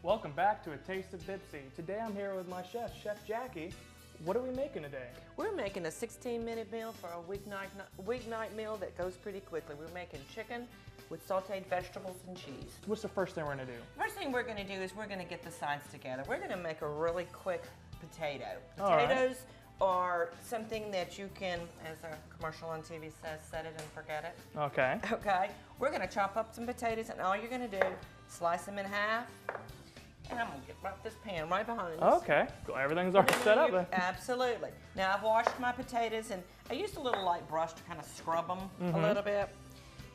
Welcome back to A Taste of BPCC. Today I'm here with my chef, Chef Jackie. What are we making today? We're making a 16-minute meal for a weeknight meal that goes pretty quickly. We're making chicken with sauteed vegetables and cheese. What's the first thing we're gonna do? First thing we're gonna do is we're gonna get the sides together. We're gonna make a really quick potato. All right. Potatoes are something that you can, as a commercial on TV says, set it and forget it. Okay. Okay, we're gonna chop up some potatoes, and all you're gonna do, slice them in half, and I'm gonna get this pan right behind us. Okay, cool. Everything's already set up then. Absolutely. Now I've washed my potatoes, and I used a little light brush to kind of scrub them a little bit.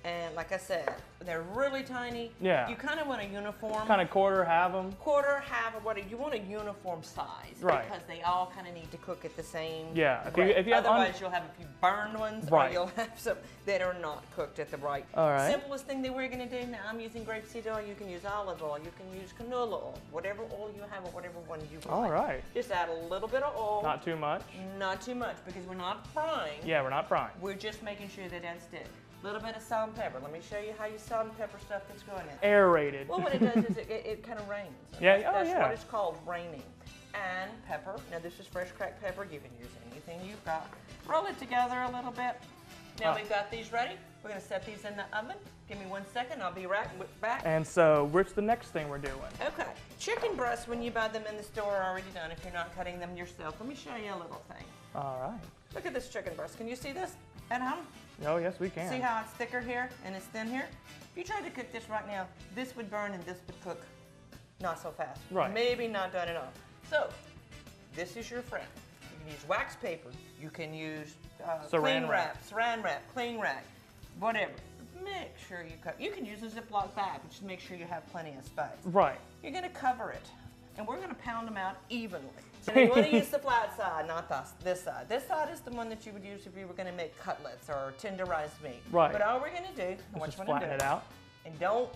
And like I said, they're really tiny. Yeah. You kind of want a uniform. Kind of quarter, halve them. Quarter, half, or whatever. You want a uniform size. Right. Because they all kind of need to cook at the same Yeah. rate. If you have Otherwise, you'll have a few burned ones, Right. or you'll have some that are not cooked at the right. All right. Simplest thing that we're going to do now, I'm using grapeseed oil. You can use olive oil. You can use canola oil. Whatever oil you have or whatever one you like. All right. Just add a little bit of oil. Not too much. Not too much, because we're not frying. Yeah, we're not frying. We're just making sure they don't stick. A little bit of salt and pepper. Let me show you how you salt and pepper stuff that's going in. Aerated. Well, what it does is it kind of rains. Yeah, oh, That's yeah. what it's called, raining. And pepper. Now this is fresh cracked pepper. You can use anything you've got. Roll it together a little bit. Now we've got these ready. We're going to set these in the oven. Give me 1 second. I'll be right back. And so, what's the next thing we're doing? Okay. Chicken breasts, when you buy them in the store, are already done if you're not cutting them yourself. Let me show you a little thing. All right. Look at this chicken breast. Can you see this at home? Oh, yes, we can. See how it's thicker here and it's thin here? If you tried to cook this right now, this would burn and this would cook not so fast. Right. Maybe not done at all. So, this is your friend. You can use wax paper. You can use cling wrap, saran wrap, cling wrap, whatever. Make sure you cut. You can use a Ziploc bag, but just make sure you have plenty of space. Right. You're going to cover it, and we're going to pound them out evenly. So you want to use the flat side, not this side. This side is the one that you would use if you were going to make cutlets or tenderized meat. Right. But all we're going to do, Just flatten it out. and don't.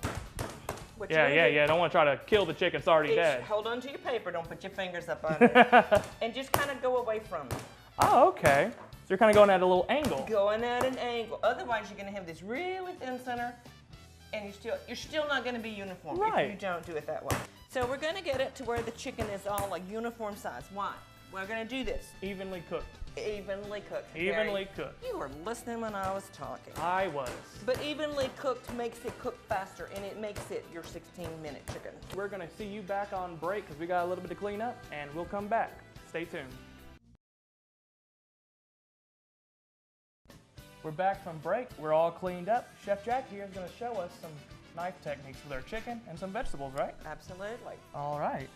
Yeah. Don't want to try to kill the chicken. It's already dead. Hold on to your paper. Don't put your fingers up on it. And just kind of go away from it. Oh, okay. So you're kind of going at a little angle. Going at an angle. Otherwise, you're going to have this really thin center, and you're still not going to be uniform if you don't do it that way. So we're going to get it to where the chicken is all like uniform size. Why? We're going to do this. Evenly cooked. Evenly cooked. Evenly cooked. You were listening when I was talking. I was. But evenly cooked makes it cook faster, and it makes it your 16-minute chicken. We're going to see you back on break because we got a little bit to clean up, and we'll come back. Stay tuned. We're back from break. We're all cleaned up. Chef Jack here is going to show us some knife techniques with our chicken and some vegetables, right? Absolutely. All right.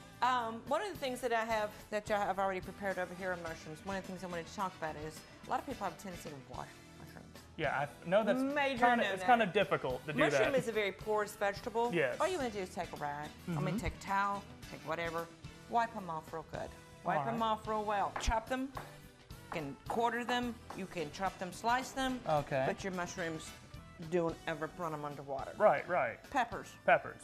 One of the things that I have already prepared over here are mushrooms. One of the things I wanted to talk about is a lot of people have a tendency to wash mushrooms. Yeah, I know that's kind of difficult to do that. Mushroom is a very porous vegetable. Yes. All you want to do is take a rag, take a towel, take whatever, wipe them off real good. Wipe them off real well. Chop them. You can quarter them. You can chop them, slice them. Okay. But your mushrooms, don't ever run them underwater. Right. Peppers. Peppers.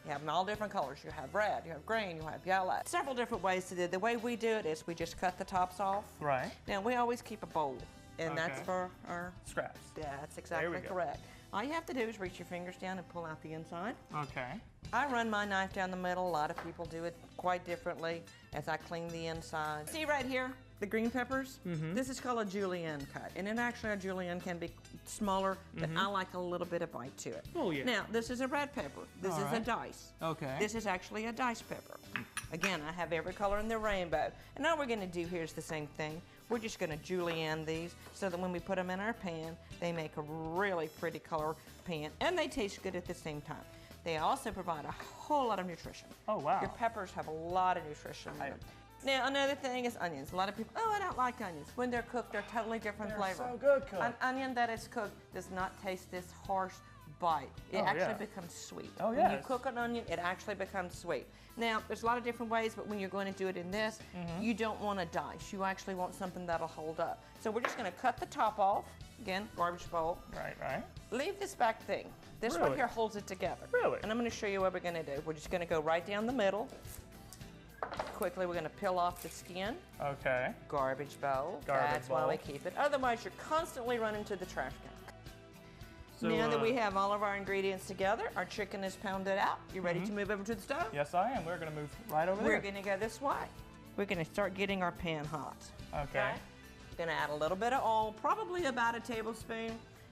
You have them all different colors. You have red, you have green, you have yellow. Several different ways to do it. The way we do it is we just cut the tops off. Right. Now, we always keep a bowl, and that's for our scraps. Yeah, that's exactly correct. All you have to do is reach your fingers down and pull out the inside. Okay. I run my knife down the middle. A lot of people do it quite differently as I clean the inside. See right here, the green peppers? This is called a Julienne cut. And actually, a Julienne can be smaller, but I like a little bit of bite to it. Oh, yeah. Now, this is a red pepper. This is a dice. Okay. This is actually a dice pepper. Again, I have every color in the rainbow. And all we're going to do here is the same thing. We're just going to julienne these so that when we put them in our pan, they make a really pretty color pan, and they taste good at the same time. They also provide a whole lot of nutrition. Oh, wow. Your peppers have a lot of nutrition in them. Now, another thing is onions. A lot of people, oh, I don't like onions. When they're cooked, they're totally different flavor. So good cooked. An onion that is cooked does not taste this harsh bite. It actually becomes sweet. Oh, When you cook an onion, it actually becomes sweet. Now, there's a lot of different ways, but when you're going to do it in this, you don't want a dice. You actually want something that'll hold up. So we're just going to cut the top off. Again, garbage bowl. Right. Leave this back thing. This right here holds it together. Really? And I'm going to show you what we're going to do. We're just going to go right down the middle. Quickly, we're going to peel off the skin. Okay. Garbage bowl. Garbage That's bowl. why we keep it. Otherwise, you're constantly running to the trash can. So, now that we have all of our ingredients together, our chicken is pounded out. You ready to move over to the stove? Yes, I am. We're going to move right over there. We're going to go this way. We're going to start getting our pan hot. Okay. We're going to add a little bit of oil, probably about a tablespoon.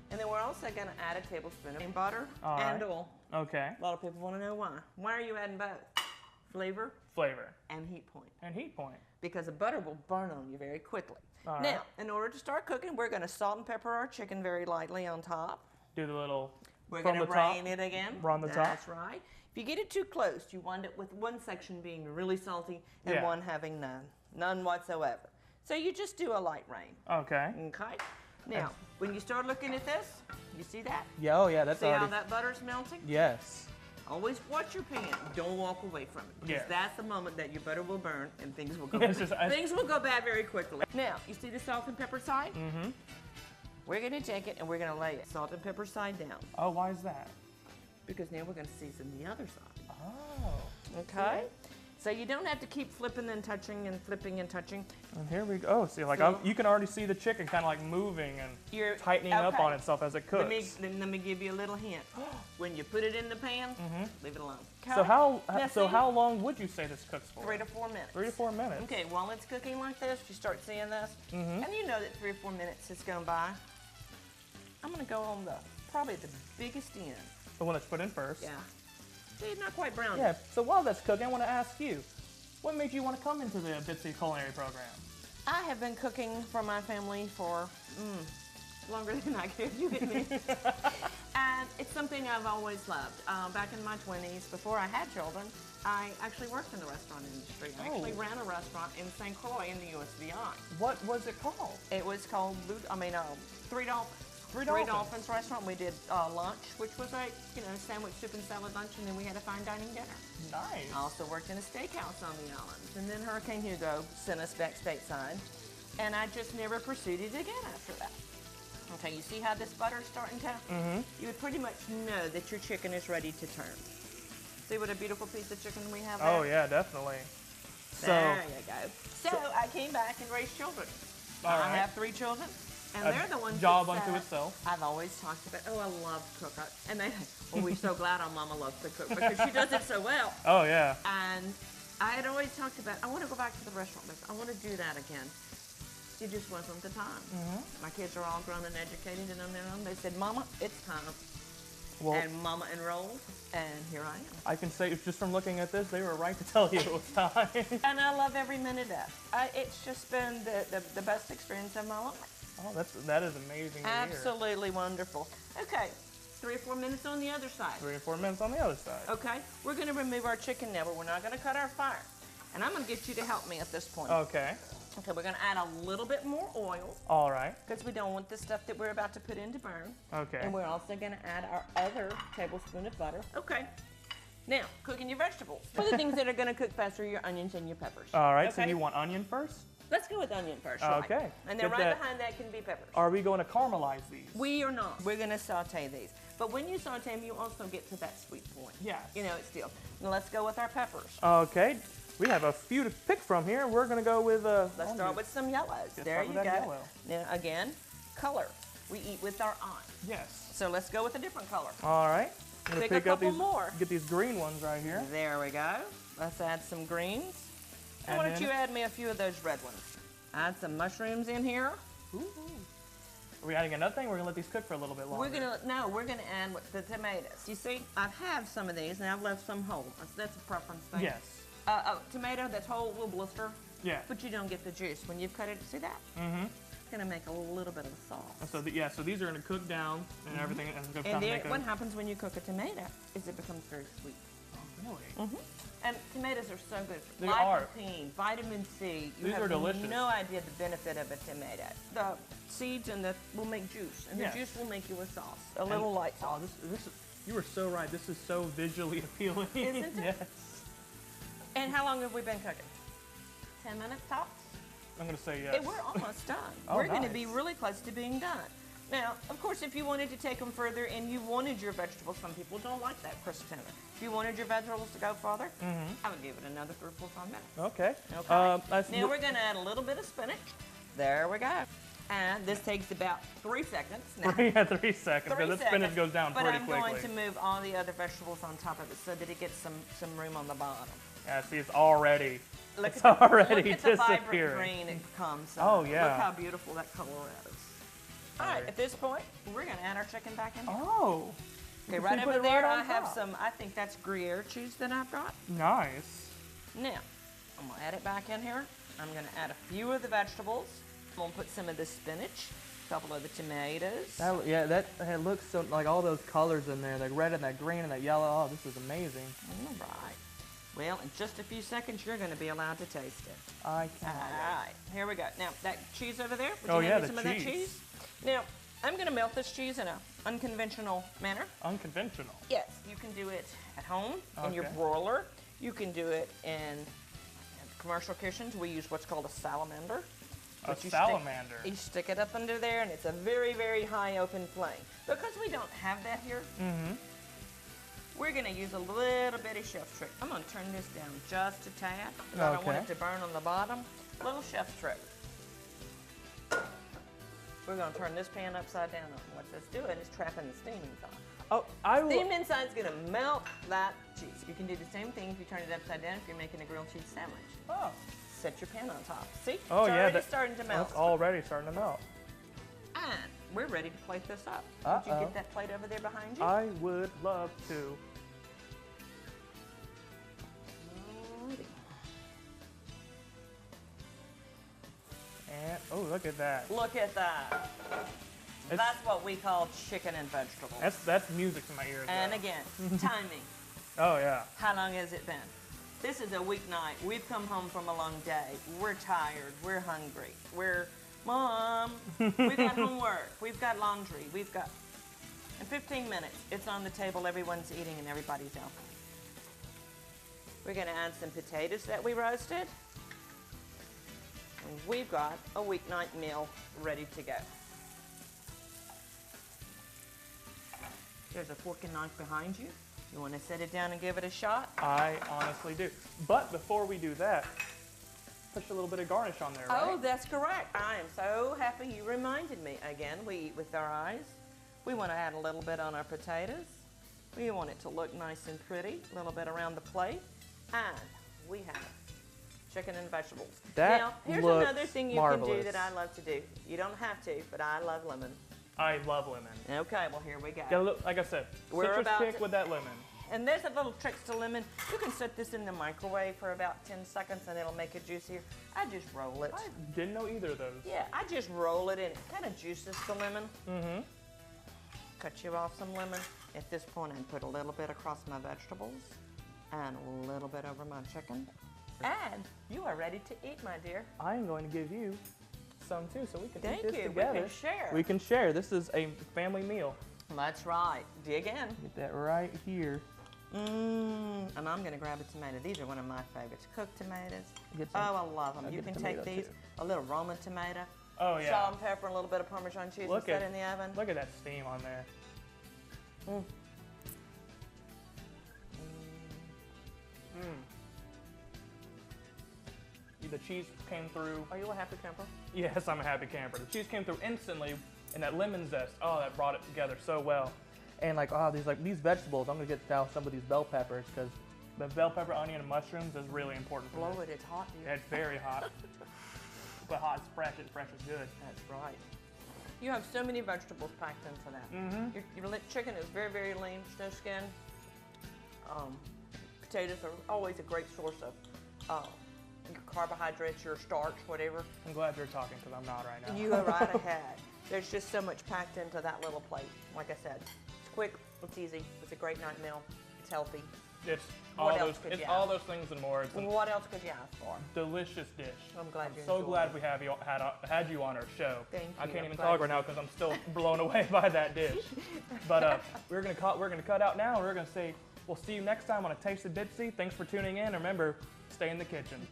And then we're also going to add a tablespoon of butter and oil. Okay. A lot of people want to know why. Why are you adding both? Flavor. Flavor. And heat point. And heat point. Because the butter will burn on you very quickly. All now, right. in order to start cooking, we're going to salt and pepper our chicken very lightly on top. Do the little We're from going the to top. rain it again. From the top. That's right. If you get it too close, you wind up with one section being really salty and one having none whatsoever. So you just do a light rain. Okay. Okay. Now, when you start looking at this, you see that? Yeah, oh yeah, that's See already. how that butter's melting? Yes. Always watch your pan. Don't walk away from it. Because that's the moment that your butter will burn and things will go things will go bad very quickly. Now, you see the salt and pepper side? Mm-hmm. We're going to take it and we're going to lay it salt and pepper side down. Oh, why is that? Because now we're going to season the other side. Oh. Okay? So you don't have to keep flipping and touching and flipping and touching. And here we go. Oh, see, like you can already see the chicken kind of like moving and tightening up on itself as it cooks. Let me give you a little hint. When you put it in the pan, leave it alone. Okay? So how long would you say this cooks for? 3 to 4 minutes. 3 to 4 minutes. Okay, while it's cooking like this, you start seeing this, and you know that 3 or 4 minutes has gone by. I'm going to go on probably the biggest end. The one that's put in first. Yeah. See, it's not quite brown. Yeah, so while that's cooking, I want to ask you, what made you want to come into the BPCC culinary program? I have been cooking for my family for longer than I care to admit. And it's something I've always loved. Back in my 20s, before I had children, I actually worked in the restaurant industry. I actually ran a restaurant in St. Croix in the USVI. What was it called? It was called Three Dolphins. Three Dolphins restaurant. We did lunch, which was a sandwich, soup, and salad lunch, and then we had a fine dining dinner. Nice. I also worked in a steakhouse on the islands, and then Hurricane Hugo sent us back stateside, and I just never pursued it again after that. Okay, you see how this butter's starting to? You would pretty much know that your chicken is ready to turn. See what a beautiful piece of chicken we have there? Oh yeah, definitely. There you go. So I came back and raised children. I have 3 children. And they're the ones job that unto itself. I've always talked about, I love to cook. And they, we're so glad our mama loves to cook because she does it so well. Oh, yeah. And I had always talked about, I want to go back to the restaurant business. I want to do that again. It just wasn't the time. My kids are all grown and educated and on their own. They said, Mama, it's time. Well, and Mama enrolled, and here I am. I can say, just from looking at this, they were right to tell you it was time. And I love every minute of it. It's just been the best experience of my life. Oh, that is amazing to hear. Absolutely wonderful. Okay, 3 or 4 minutes on the other side. 3 or 4 minutes on the other side. Okay, we're going to remove our chicken now, but we're not going to cut our fire. And I'm going to get you to help me at this point. Okay. Okay, we're going to add a little bit more oil. All right. Because we don't want the stuff that we're about to put in to burn. Okay. And we're also going to add our other tablespoon of butter. Okay. Now, cooking your vegetables. For the things that are going to cook faster, your onions and your peppers. All right, so you want onion first? Let's go with onion first. Okay. Right. And then behind that can be peppers. Are we going to caramelize these? We are not. We're going to saute these. But when you saute them, you also get to that sweet point. Yes. It's still. Now let's go with our peppers. Okay. We have a few to pick from here. We're going to go with... let's start with some yellows. There you go. Yellow. Now, again, color. We eat with our eyes. Yes. So let's go with a different color. All right. I'm going to pick up these more. Get these green ones right here. There we go. Let's add some greens. And why don't you add me a few of those red ones? Add some mushrooms in here. Ooh. Are we adding another thing? We're going to let these cook for a little bit longer. We're going to add the tomatoes. You see, I have some of these, and I've left some whole. That's a preference thing. Yes. A tomato that's whole will blister. Yeah. But you don't get the juice when you've cut it. See that? Mm-hmm. It's going to make a little bit of a sauce. So so these are going to cook down and everything. And what happens when you cook a tomato is it becomes very sweet. Oh, really? Mm-hmm. And tomatoes are so good. They are. Lycopene, vitamin C. These are delicious. You have no idea the benefit of a tomato. The seeds will make juice, and the juice will make you a sauce, a little light sauce. Oh, you were so right. This is so visually appealing. Isn't it? Yes. And how long have we been cooking? 10 minutes tops? I'm going to say yes. We're almost done. Oh, We're going to be really close to being done. Now, of course, if you wanted to take them further and you wanted your vegetables, some people don't like that crisp tender. If you wanted your vegetables to go further, I would give it another 3 or 4 minutes. Okay. Okay. Now we're going to add a little bit of spinach. There we go. And this takes about 3 seconds. Now, 3 seconds, because the spinach goes down pretty quickly. But I'm going to move all the other vegetables on top of it so that it gets some room on the bottom. Yeah, see, it's already Look it's at already the vibrant disappearing. green it becomes. Oh, yeah. Look how beautiful that color is. All right, at this point, we're going to add our chicken back in here. Oh. Okay, right over there, I have some, I think that's Gruyere cheese that I've got. Nice. Now, I'm going to add it back in here. I'm going to add a few of the vegetables. I'm going to put some of the spinach, a couple of the tomatoes. It looks so, like all those colors in there, that red and that green and that yellow. Oh, this is amazing. All right. Well, in just a few seconds, you're going to be allowed to taste it. I can't. All right, here we go. Now, that cheese over there, Oh, yeah, some of that cheese? Now, I'm going to melt this cheese in an unconventional manner. Unconventional? Yes, you can do it at home in your Okay. broiler. You can do it in commercial kitchens. We use what's called a salamander. A salamander? You stick it up under there, and it's a very, very high open flame. Because we don't have that here, we're going to use a little bit of chef's trick. I'm going to turn this down just a tad. Because I don't want it to burn on the bottom. Little chef's trick. We're going to turn this pan upside down. What that's doing is trapping the steam inside. Oh, Steam inside is going to melt that cheese. You can do the same thing if you turn it upside down if you're making a grilled cheese sandwich. Oh. Set your pan on top. See? Oh, it's yeah. already starting to melt. It's already starting to melt. And we're ready to plate this up. Did you get that plate over there behind you? I would love to. Alrighty. And, oh, look at that. Look at that. That's what we call chicken and vegetables. That's music to my ears. And though. again, timing. Oh, yeah. How long has it been? This is a weeknight. We've come home from a long day. We're tired. We're hungry. Mom, we've got homework. We've got laundry. In 15 minutes, it's on the table. Everyone's eating and everybody's out. We're going to add some potatoes that we roasted. And we've got a weeknight meal ready to go. There's a fork and knife behind you. You want to set it down and give it a shot? I honestly do. But before we do that, push a little bit of garnish on there, right? Oh, that's correct. I am so happy you reminded me. Again, we eat with our eyes. We want to add a little bit on our potatoes. We want it to look nice and pretty, a little bit around the plate. And we have chicken and vegetables. Now, here's another thing you can do that I love to do. You don't have to, but I love lemon. I love lemon. Okay, well, here we go. Got a little, like I said, citrus kick with that lemon. And there's a little tricks to lemon. You can set this in the microwave for about 10 seconds and it'll make it juicier. I just roll it. I didn't know either of those. Yeah, I just roll it in. It kind of juices the lemon. Mm-hmm. Cut you off some lemon. At this point, I put a little bit across my vegetables and a little bit over my chicken. And you are ready to eat, my dear. I am going to give you some too, so we can eat this Thank you. together. We can share. We can share. This is a family meal. That's right. Dig in. Get that right here. And I'm going to grab a tomato. These are one of my favorites. Cooked tomatoes. Get some. Oh, I love them. I'll You get a can take tomato, these, too. a little Roman tomato, Oh, yeah. salt and pepper, and a little bit of Parmesan cheese and set it in the oven. Look at that steam on there. Mm. The cheese came through. Are you a happy camper? Yes, I'm a happy camper. The cheese came through instantly, and that lemon zest, oh, that brought it together so well. And these vegetables, I'm gonna get down some of these bell peppers because the bell pepper, onion, and mushrooms is really important for Blow me. it. It's hot, dear. Yeah, it's very hot. But hot is fresh, and fresh is good. That's right. You have so many vegetables packed into that. Mm-hmm. Your chicken is very, very lean, no skin. Potatoes are always a great source of your carbohydrates, your starch, whatever. I'm glad you're talking because I'm not right now. You are right ahead. There's just so much packed into that little plate. Like I said, it's quick, it's easy, it's a great night meal, it's healthy. It's What all else those. could It's you all ask? those things and more. It's a What else could you ask for? delicious dish. I'm glad you so enjoyed glad it. we have had you on our show. Thank I you. can't I'm even glad talk you right now because I'm still blown away by that dish. But we're gonna cut out now. And we're gonna say we'll see you next time on a Taste of BPCC. Thanks for tuning in. Remember, stay in the kitchen.